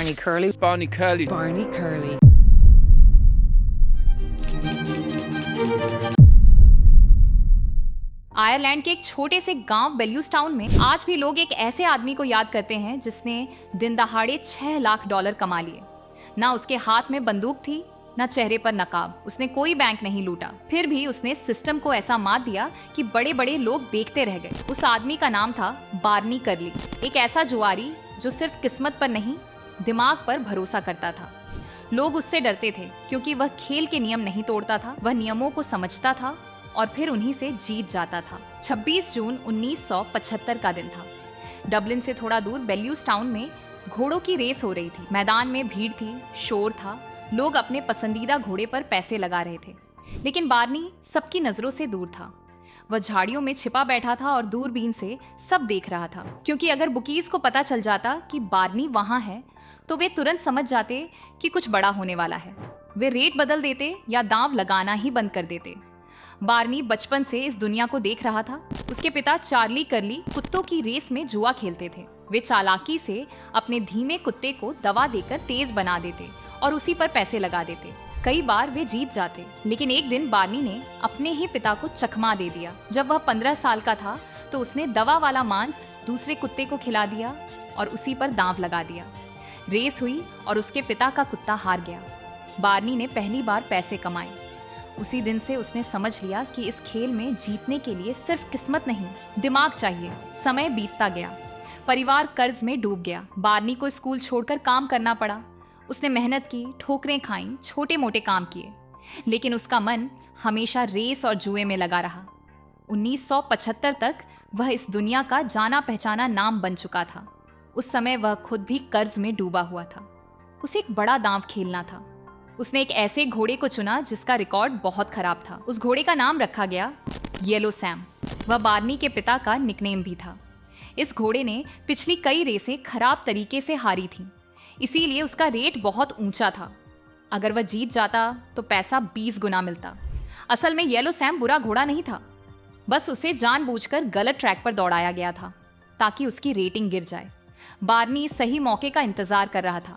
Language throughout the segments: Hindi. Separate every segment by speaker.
Speaker 1: Barney Curly.
Speaker 2: Barney Curly.
Speaker 1: Barney Curly.
Speaker 3: Ireland के एक छोटे से गांव बेल्यूस्टाउन में आज भी लोग एक ऐसे आदमी को याद करते हैं जिसने दिन दहाड़े $6 लाख कमा लिए। ना उसके हाथ में बंदूक थी, ना चेहरे पर नकाब। उसने कोई बैंक नहीं लूटा, फिर भी उसने सिस्टम को ऐसा मात दिया कि बड़े बड़े लोग देखते रह गए। उस आदमी का नाम था बार्नी कर्ली, एक ऐसा जुआरी जो सिर्फ किस्मत पर नहीं, दिमाग पर भरोसा करता था। लोग उससे डरते थे क्योंकि वह खेल के नियम नहीं तोड़ता था, वह नियमों को समझता था और फिर उन्हीं से जीत जाता था। 26 जून 1975 का दिन था। डबलिन से थोड़ा दूर बेल्यूस्टाउन में घोड़ों की रेस हो रही थी। मैदान में भीड़ थी, शोर था, लोग अपने पसंदीदा घोड़े पर पैसे लगा रहे थे। लेकिन बार्नी सबकी नजरों से दूर था। वह झाड़ियों में छिपा बैठा था और दूरबीन से सब देख रहा था, क्योंकि अगर बुकीज को पता चल जाता कि बार्नी वहां है तो वे तुरंत समझ जाते कि कुछ बड़ा होने वाला है। वे रेट बदल देते या दांव लगाना ही बंद कर देते। बार्नी बचपन से इस दुनिया को देख रहा था। उसके पिता चार्ली कर्ली कुत्तों की रेस में जुआ खेलते थे। वे चालाकी से अपने धीमे कुत्ते को दवा देकर तेज बना देते और उसी पर पैसे लगा देते। कई बार वे जीत जाते, लेकिन एक दिन बार्नी ने अपने ही पिता को चकमा दे दिया। जब वह 15 साल का था तो उसने दवा वाला मांस दूसरे कुत्ते को खिला दिया और उसी पर दांव लगा दिया। रेस हुई और उसके पिता का कुत्ता हार गया। बार्नी ने पहली बार पैसे कमाए। उसी दिन से उसने समझ लिया कि इस खेल में जीतने के लिए सिर्फ किस्मत नहीं, दिमाग चाहिए। समय बीतता गया, परिवार कर्ज में डूब गया। बार्नी को स्कूल छोड़कर काम करना पड़ा। उसने मेहनत की, ठोकरें खाईं, छोटे मोटे काम किए, लेकिन उसका मन हमेशा रेस और जुए में लगा रहा। 1975 तक वह इस दुनिया का जाना पहचाना नाम बन चुका था। उस समय वह खुद भी कर्ज में डूबा हुआ था। उसे एक बड़ा दांव खेलना था। उसने एक ऐसे घोड़े को चुना जिसका रिकॉर्ड बहुत खराब था। उस घोड़े का नाम रखा गया येलो सैम। वह बार्नी के पिता का निकनेम भी था। इस घोड़े ने पिछली कई रेसें खराब तरीके से हारी थीं, इसीलिए उसका रेट बहुत ऊंचा था। अगर वह जीत जाता तो पैसा 20 गुना मिलता। असल में येलो सैम बुरा घोड़ा नहीं था, बस उसे जानबूझकर गलत ट्रैक पर दौड़ाया गया था ताकि उसकी रेटिंग गिर जाए। बार्नी सही मौके का इंतजार कर रहा था।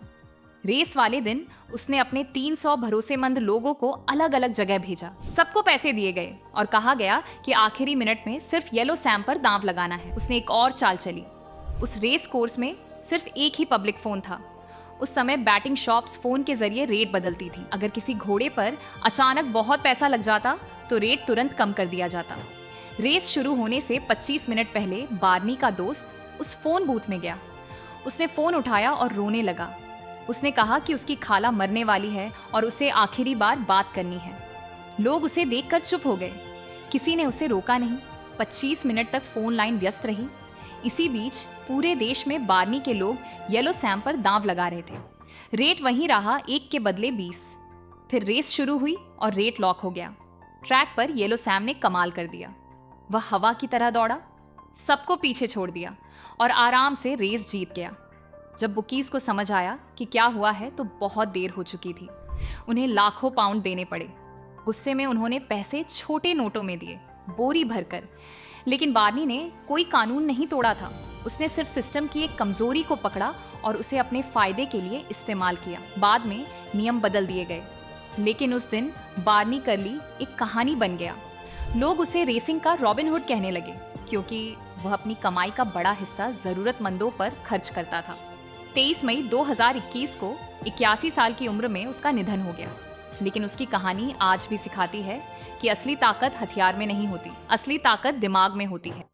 Speaker 3: रेस वाले दिन उसने अपने 300 भरोसेमंद लोगों को अलग अलग जगह भेजा। सबको पैसे दिए गए और कहा गया कि आखिरी मिनट में सिर्फ येलो सैम पर दांव लगाना है। उसने एक और चाल चली। उस रेस कोर्स में सिर्फ एक ही पब्लिक फोन था। उस समय बैटिंग शॉप्स फोन के जरिए रेट बदलती थी। अगर किसी घोड़े पर अचानक बहुत पैसा लग जाता तो रेट तुरंत कम कर दिया जाता। रेस शुरू होने से 25 मिनट पहले बार्नी का दोस्त उस फोन बूथ में गया। उसने फोन उठाया और रोने लगा। उसने कहा कि उसकी खाला मरने वाली है और उसे आखिरी बार बात करनी है। लोग उसे देखकर चुप हो गए, किसी ने उसे रोका नहीं। 25 मिनट तक फोन लाइन व्यस्त रही। इसी बीच पूरे देश में बार्नी के लोग येलो सैम पर दांव लगा रहे थे। रेट वहीं रहा, 1 के बदले 20। फिर रेस शुरू हुई और रेट लॉक हो गया। ट्रैक पर येलो सैम ने कमाल कर दिया। वह हवा की तरह दौड़ा, सबको पीछे छोड़ दिया और आराम से रेस जीत गया। जब बुकीज को समझ आया कि क्या हुआ है तो बहुत देर हो चुकी थी। उन्हें लाखों पाउंड देने पड़े। गुस्से में उन्होंने पैसे छोटे नोटों में दिए, बोरी भरकर। लेकिन बार्नी ने कोई कानून नहीं तोड़ा था। उसने सिर्फ सिस्टम की एक कमजोरी को पकड़ा और उसे अपने फायदे के लिए इस्तेमाल किया। बाद में नियम बदल दिए गए, लेकिन उस दिन बार्नी कर्ली एक कहानी बन गया। लोग उसे रेसिंग का रॉबिन हुड कहने लगे, क्योंकि वह अपनी कमाई का बड़ा हिस्सा जरूरतमंदों पर खर्च करता था। 23 मई 2021 को 81 साल की उम्र में उसका निधन हो गया। लेकिन उसकी कहानी आज भी सिखाती है कि असली ताकत हथियार में नहीं होती, असली ताकत दिमाग में होती है।